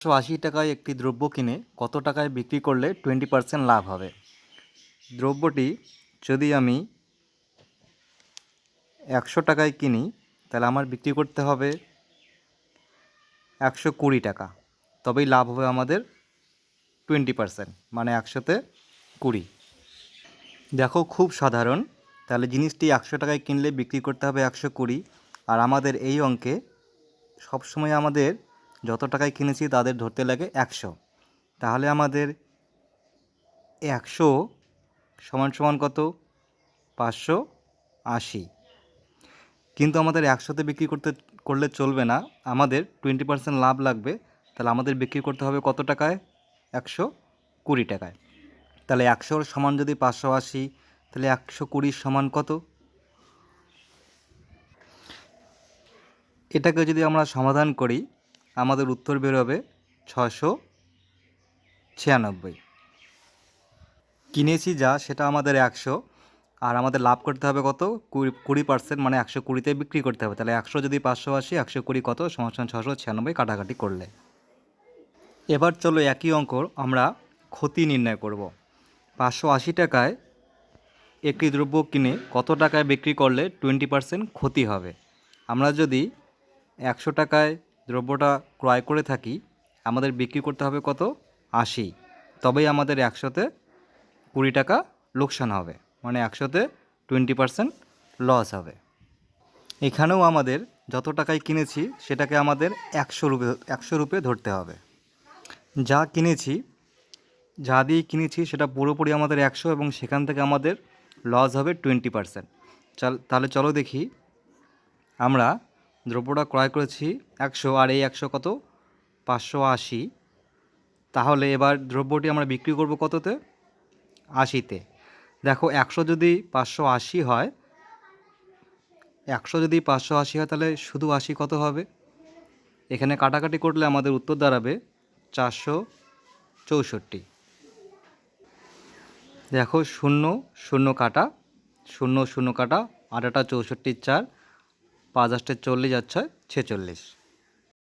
টাকায় একটি দ্রব্য কিনে কত টাকায় বিক্রি করলে 20% লাভ হবে? দ্রব্যটি যদি আমি 100 টাকায় কিনি তাহলে আমার বিক্রি করতে হবে 120 টাকা, তবেই লাভ হবে আমাদের 20%, মানে 100-তে 20। দেখো, খুব সাধারণ। তাহলে জিনিসটি 100 টাকায় কিনলে বিক্রি করতে হবে 120, আর আমাদের এই অঙ্কে সবসময় আমাদের যত টাকায় কিনেছি তাদের ধরতে লাগে 100। তাহলে আমাদের 100 সমান সমান কত? 580। কিন্তু আমাদের 100-তে বিক্রি করলে চলবে না, আমাদের 20% লাভ লাগবে। তাহলে আমাদের বিক্রি করতে হবে কত টাকায়? 120 টাকায়। তাহলে 100 সমান যদি 580, তাহলে 120 সমান কত? এটাকে যদি আমরা সমাধান করি আমাদের উত্তর বেরোবে 696। কিনেছি যা সেটা আমাদের 100, আর আমাদের লাভ করতে হবে কত? 20%, মানে 120-তে বিক্রি করতে হবে। তাহলে 100 যদি 580, 120 কত? সমান 696 কাটাকাটি করলে। এবার চলো একই অঙ্ক আমরা ক্ষতি নির্ণয় করব। 580 টাকায় একটি দ্রব্য কিনে কত টাকায় বিক্রি করলে 20% ক্ষতি হবে? আমরা যদি 100 টাকায় দ্রব্যটা ক্রয় করে থাকি, আমাদের বিক্রি করতে হবে কত? 80, তবেই আমাদের 100-তে 20 টাকা লোকসান হবে, মানে 100-তে 20% লস হবে। এখানেও আমাদের যত টাকায় কিনেছি সেটাকে আমাদের 100 রুপে ধরতে হবে। যা দিয়ে কিনেছি সেটা পুরোপুরি আমাদের 100, এবং সেখান থেকে আমাদের লস হবে 20%। তাহলে চলো দেখি, আমরা দ্রব্যটা ক্রয় করেছি 100, আর এই 100 কত? 580। তাহলে এবার দ্রব্যটি আমরা বিক্রি করব কততে? 80-তে। দেখো, 100 যদি 580 হয়, তাহলে শুধু 80 কত হবে? এখানে কাটাকাটি করলে আমাদের উত্তর দাঁড়াবে 464। দেখো, 0 0 কাটা, 0 0 কাটা, 8 8 64, 4, 5 8 40, 4 6 46।